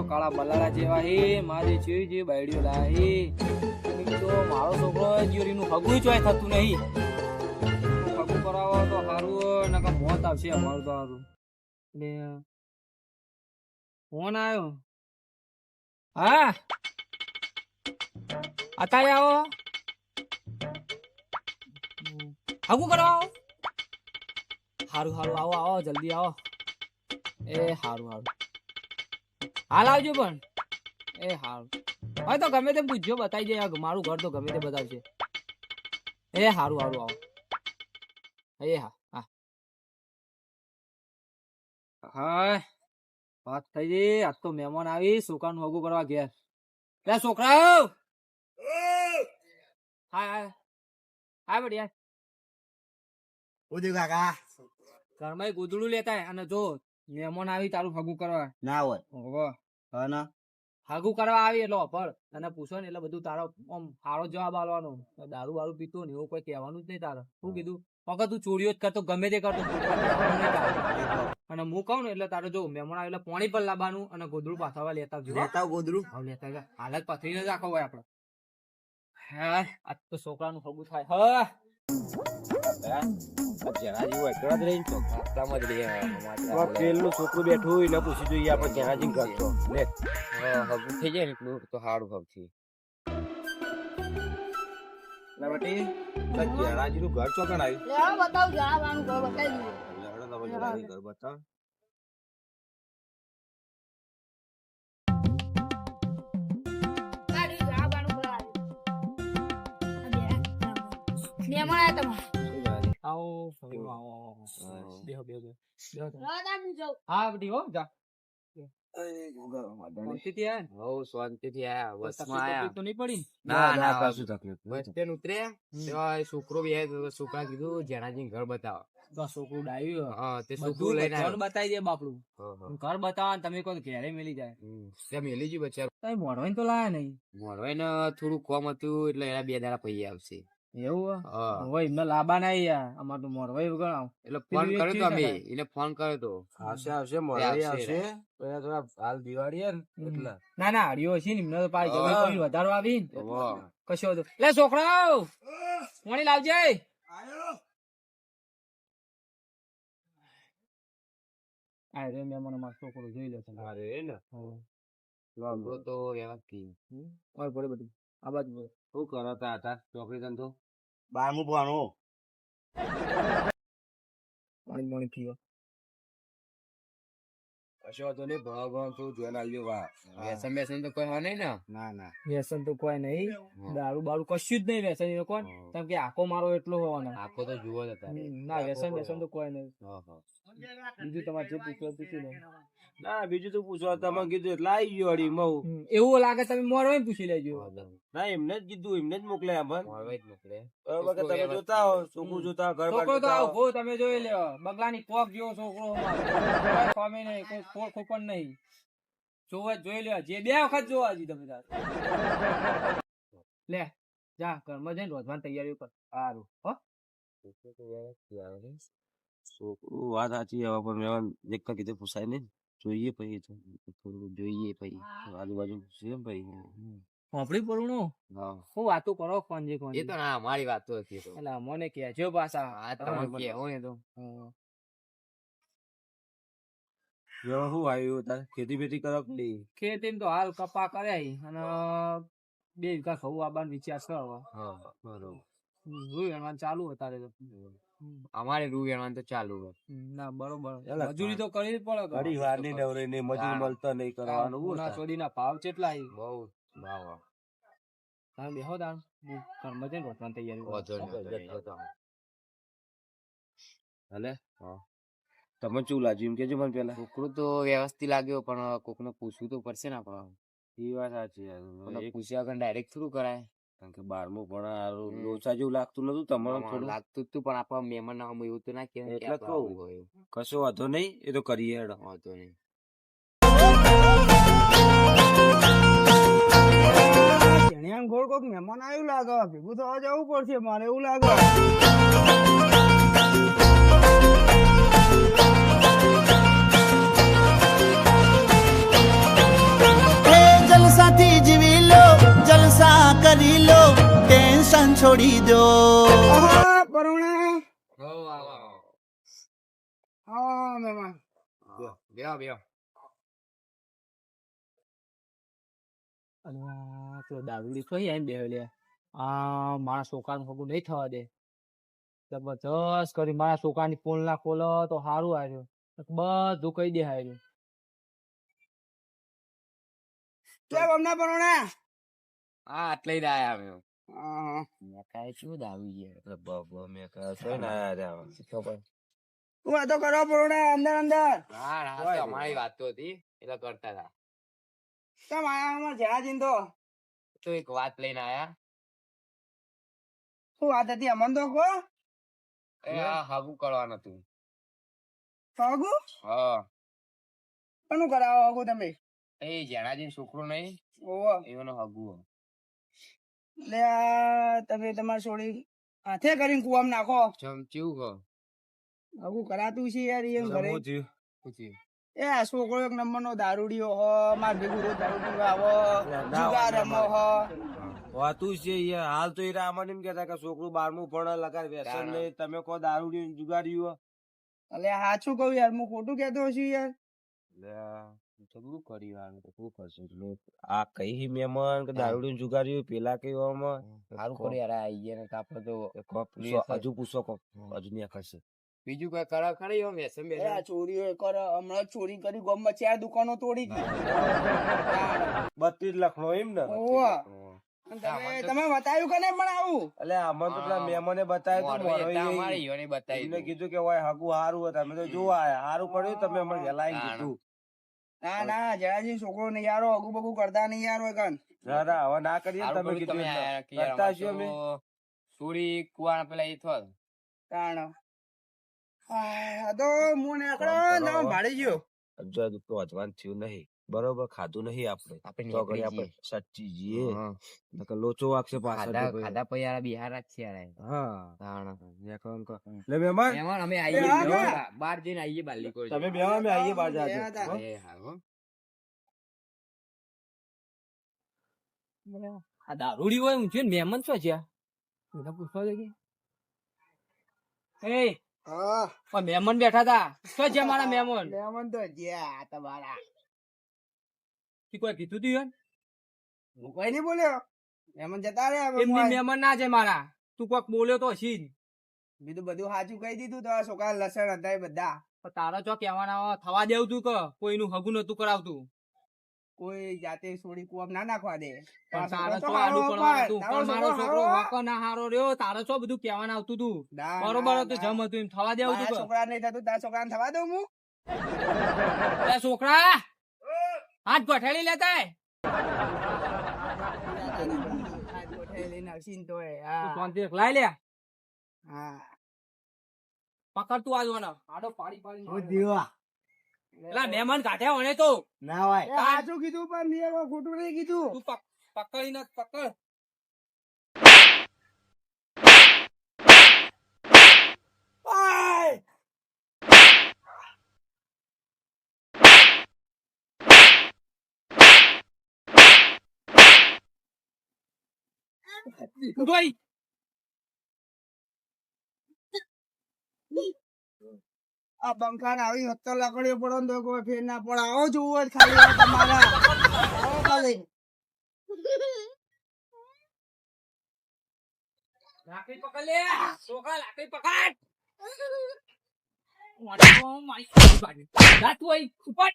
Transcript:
કાળા બલાડા જેવા હે મારે છે જે બાયડીઓ લાહી તો મારો છોકરો જીરીનું હગું ચોય થતું નહીં. હગું કરાવો તો સારું નકર મોત આવશે અમારું તો સારું. એટલે ફોન આવ્યો. હા અત્યારે આવો હગું કરાવો. સારું સારું આવો આવો જલ્દી આવો. એ સારું સારું હાલ આવજો પણ. એ હારું હવે તો ગમે તે પૂછજો બતાવી જાય. મારું ઘર તો ગમે તે બતાવશે. એ હારું હારું આવો. એ હા હા હા વાત થઈ ગઈ. આજ તો મહેમાન આવી છોકરાનું હગું કરવા ઘેર. લે છોકરા હા હા હા બઢિયા ઉદય કાકા ઘરમાં ગોદડું લેતા અને જો મહેમાન આવી તારું હગું કરવા ના હોય હા ના હગું કરવા આવી એટલે અફળ અને પૂછો ને એટલે બધું તારો આમ સારો જવાબ આલવાનો. દારૂ બારૂ પીતો ને એવું કોઈ કહેવાનું જ નહીં તારે. શું કીધું વખત તું ચોરીઓ જ કરતો ગમે તે કરતો અને હું કહું ને એટલે તારે જો મહેમાન આવે એટલે પાણી પર લાવવાનું અને ગોદડું પાછા લેતા ગોદરું લેતા હાલત પથરીને જ રાખો હોય આપડે. હા આજ તો છોકરાનું હગું થાય. હા પેલું છોકરું બેઠું એને પૂછી જોઈએ આપણે જનાજી કરતો હગું થઈ જાય ને એટલું તો સારું ભાવથી. જનાજી નું ઘર ચોકન આવ્યું બતાવ જણાવવાનું ઘર બતાવી ઘર બતાવ. મહેમાન આવો બેહો બેહો બેહો. હા બધી હો જા શાંતિથી આયા ને? હઉ શાંતિથી આયા કોઈ બસમાં તકલીફ આયા. તો નહીં પડી ને? ના ના કશું તકલીફ બસ સ્ટેન્ડ ઉતર્યા તો છોકરો બે છોકરા કીધું જેનાજી ઘર બતાવો. તો છોકરું ડાયું હા તે બધું છોકરું લઈને ઘર આવ્યો. બતાવી દે બાપડું. હા, હા. ઘર બતાવો ને તમે કહો તો ઘેરે મેલી જાય. ત્યાં મેલી ગયું બચારું. તમે મોડવાઈને તો લાયા નહીં. મોરવાઈ ને થોડું કોમ હતું એટલે એના 2 દાડા પૈ આવશે. એવું હા હોય એમને લાંબા ના યાર અમાર તો મોરવાઈ ગણાવ. એટલે ફોન પેલું કર્યો એક તો ચીજ અમે હતા. એને ફોન કર્યો તો આવશે મોરવાઈ આવશે પેલા થોડા હાલ દિવાળી હે ને એટલે ના ના હરિયો છે ને એમને તો પાડી હા. જમીન કોઈ વધારો આવી ને વાહ. કશો હતો. લે છોકરાઓ પાણી લાવજે. આ રે મહેમાન અમારો છોકરો જોઈ લે તમે. અરે ને છોકરો તો વ્યવસ્થિત. ઓય પડે બધું આ બાજુ બોલો. શું કરતા હતા ચોકડી ધંધો 12મું ભણો પાણી પીવો. કશો તો નહીં ભણ તું જોઈને આવ્યો વાહ વ્યસન બેસન તો કોઈ હોય નહીં ને. ના ના વ્યસન તો કોઈ નહીં. દારૂ બારૂ કશું જ નહીં વ્યસન એ કોણ કેમ કે આખો મારો એટલો હોવાનો. આખો તો જુઓ જ હતા. ના વ્યસન વ્યસન તો કોઈ નહીં. હા, હા. બીજું તમારે જે પૂછવું પૂછી લો. ના બીજું તો પૂછવા તમે કીધું એટલે આવી ગયો અડી મઉ એવું લાગે તમે મોરવાઈ પૂછી લેજો. ના એમને જ કીધું એમને જ મોકલ્યા પણ મોરવાઈ જ મોકલે. બરાબર કે તમે જોતા હો છોકરું જોતા હો, ઘર બાર છોકરો તો જોતા હો. આવો તમે જોઈ લ્યો બગલાની કોક જેવો છોકરો અમારો. કોઈ ખોમી નહીં કોઈ ખોળ ખોપણ નહીં. જોવા જ જોઈ લ્યો જે 2 વખત જોવા જી તમે તાર. લે જા ઘરમાં જઈને રોધવાની તૈયારીઓ કર. સારું હો. છોકરું વાત સાચી હવે પણ મેં એક કીધું પૂછાય નહીં જોઈએ પછી તો થોડું જોઈએ પછી આજુબાજુ પૂછીએ ને પછી હોંભળી પડું હા. હું વાતો કરો કોણ જે કોણ એ તો ના અમારી વાતો હતી એ તો. એટલે મને કહેજો પાછા. આ તમે કહેવો ને તો શું આવ્યું તારે ખેતી બેતી કરો કે નહીં? ખેતી તો હાલ કપા કર્યા અને 2 વીઘા ઘઉં આવવાનો વિચાર છે હવે. હા બરોબર. રૂ ચાલુ અત્યારે તો. અમારે રૂ વેણવાનું તો ચાલુ હોય. ના બરોબર એટલે મજૂરી તો કરવી જ પડે કે. ઘડી વાર ની નવરે ને મજૂર મળતા નહીં કરવાનું શું ઉના થાય? ચોડીના ભાવ કેટલા છે? બહુ ભાવ તમે બેહો તાણ હું ઘરમાં જઈને રોટવાની તૈયારી કરું. વધો નહીં. હાલે હા. તમે શું લાગ્યું એમ કેજો મને પેલા છોકરું તો વ્યવસ્થિત લાગ્યો પણ કોકને પૂછવું તો પડશે ને આપણે. એ વાત સાચી યાર. કોકને એક પૂછ્યા વગર ડાયરેક્ટ થોડું કરાય. કારણ કે 12મું પણ લોચા જેવું લાગતું નતું તમારે થોડું લાગતું જ તું પણ આપણા મહેમાન ના હોય એવું તો ના કહેવાય કે એટલે આપણે કહું. આવું હોય એવું. કશો વાંધો નહીં એ તો કરીએ હેડો વાંધો નહીં. ચણિયા ગોળ કોક મહેમાન આવ્યું લાગે ભેગું થવા જવું પડશે મારે એવું લાગે. છોડી દો. આહા, પરુણા. હો આવો હા, મહેમાન. બેહો બેહો અને પેલો દારૂડી તો અહીં આવીને બેહ્યો લે. આ મારા છોકરાનું હગું નહીં થવા દે. જબરજસ્ત કરી મારા છોકરાની પોલ ના ખોલો તો સારું આવ્યું. બધું કહી દે હાર્યું. કેમ હમણાં પરુણા? હા આટલે જ આયા અમે આહા. મેં કાંઈ શું દાવી છે એટલે મેં કાંઈ શું ના આયા રે આવા. હું વાતો કરો પરુણા, અંદર અંદર. હા હા તો અમારી વાત તો હતી એટલે કરતા હતા કેમ આયા અમાર જહાજીન તો? તો એક વાત લઈને આયા શું વાત હતી અમન તો કહો. એ આ હાગુ કરવાનું હતું હગુ? હા કોનું કરાવો હગુ તમે? એ જેણાજી છોકરો નહીં ઓહો. એનો હગુ લે આ તમે તમારી છોડી હાથે કરીને કુવામાં નાખો. ચમચ્યું કહો હગુ કરાતું છે યાર એમ ઘરે. પૂછ્યું એ આ છોકરો એક નંબર નો દારૂડિયો હો, માર ભેગું રોજ દારૂ પીવા આવો, જુગાર રમો હો. વાતું છે યાર. હાલ તો એ રામણ એમ કહેતા કે છોકરું 12મું ભણે લગાડ વ્યસન નહીં. તમે કહો દારૂ જુગાડ્યું. અલે સાચું કહું યાર, હું ખોટું કહેતો છું યાર. શું કર્યું આને તો શું કરશે આ કઈ મહેમાન કે દારૂ જુગાડ્યું પેલા કઈ સારું કરી યાર આઈ ગયા ને આપડે તો હજુ પૂછો કો હજુ નહીં કરશે. બીજું કઈ કરાવ ખરી એમ વ્યસન એ બેસન? આ ચોરીઓ કર હમણાં જ ચોરી કરી ગામમાં 4 દુકાનો તોડી દીધી. 32 લાખનો એમ ને. ઓહો. તમે બતાવ્યું કે નહીં પણ આવું? એટલે આમાં તો પેલા મહેમાને બતાવ્યું તો મોરવે મોરવે તા એ અમારી યોને બતાવી એમને દીધું. કીધું કે ઓય હગુ હારું હતું અમે તો જોવા આયા હારું પડ્યું તમે અમને વહેલા આઈને કીધું. ના ના જયાજી છોકરો નહીં યારો અગુ બગુ કરતા નહીં યાર હોય કાન. ના ના હવે ના કરીએ ને સારું તમે કર્યું કીધું તમે એટલે. આયા કે યાર કરતા અમારે છીએ અમે. તો સુરી કુવાના પેલા એ થોત તાણ આ તો હું નીકળો ને તમે ભાડી ગયો. હજુ તો અજવાન થયું નહીં બરોબર. ખાધું નહીં આપણે આપણે તો ઘડી નીકળી આપણે સચ્ચી જઈએ હા. નકર લોચો વાગશે પાછળ ખાધા તો પછી. ખાધા પછી યાર બિહાર જ છે યાર હા તાણ. લે મહેમાન એમાં અમે એ આવીએ હા, બેહો, હા. બહાર જઈને આવીએ બાલી કોઈ તમે બેહો અમે આવીએ બહાર હા, જાજો. હા, હો? એ હા હો. આ દારૂડી હોય ઊંચી ને મહેમાન શું છે? એને પૂછવા દે કે એ હા પણ મહેમાન બેઠા હતા શું છે મારા મહેમાન? લેમન તો જ્યાં તમારા તી કોઈ કીધું તું યાર? હું કઈ નહીં બોલ્યો. લેમન જતા રે હવે એમની મોય. મહેમાન ના છે મારા. તું કોક બોલ્યો તો હશી જ. બીજું બધું સાચું કહી દીધું તો આ છોકરા લસણ હતા એ બધા. પણ તારા ચો કહેવાના થવા દેવું તું કે કોઈનું હગું નતું કરાવતું. કોઈ જાતે છોડી કુવામ ના નાખવા દે. પણ તારો તારા છોકરો ચો આડું હારો પડવાનું હતું. તારો પણ મારો છોકરો હારો. વાંકો ના હારો રહ્યો. તારા ચો બધું કહેવાના આવતું તું. ના, બરોબર ના, હતું ના. જમ હતું એમ થવા દેવું મારા તું કે. છોકરા નહીં થતું તારા છોકરાને થવા દઉં હું. એ છોકરા હાથ ગોઠેલી લેતા આય. આ ગોઠેલી નરસિંહ તોય, તું હા. શાંતિ રાખ. લાઈ લે હા. પકડ તું આજવાનો આડો પાડી પાડી હું દીવા. એલા મહેમાન કાઢ્યા વણે તો ના હોય. એ સાચું કીધું પણ મેં એમાં ખોટું નહીં કીધું. તું પકડી નાખ પકડ. ઓય! ઉઠવાઈ. આ બંકાર આવી 70 લાકડીઓ પડો ને તો કોઈ ફેર ના પડે. આવો જોવો જ ખાલી હવે તમારા. આવો ખાલી. લાકડી પકડ લે છોકરા લાકડી પકડ. મારી જા તું અહીં ઉપર.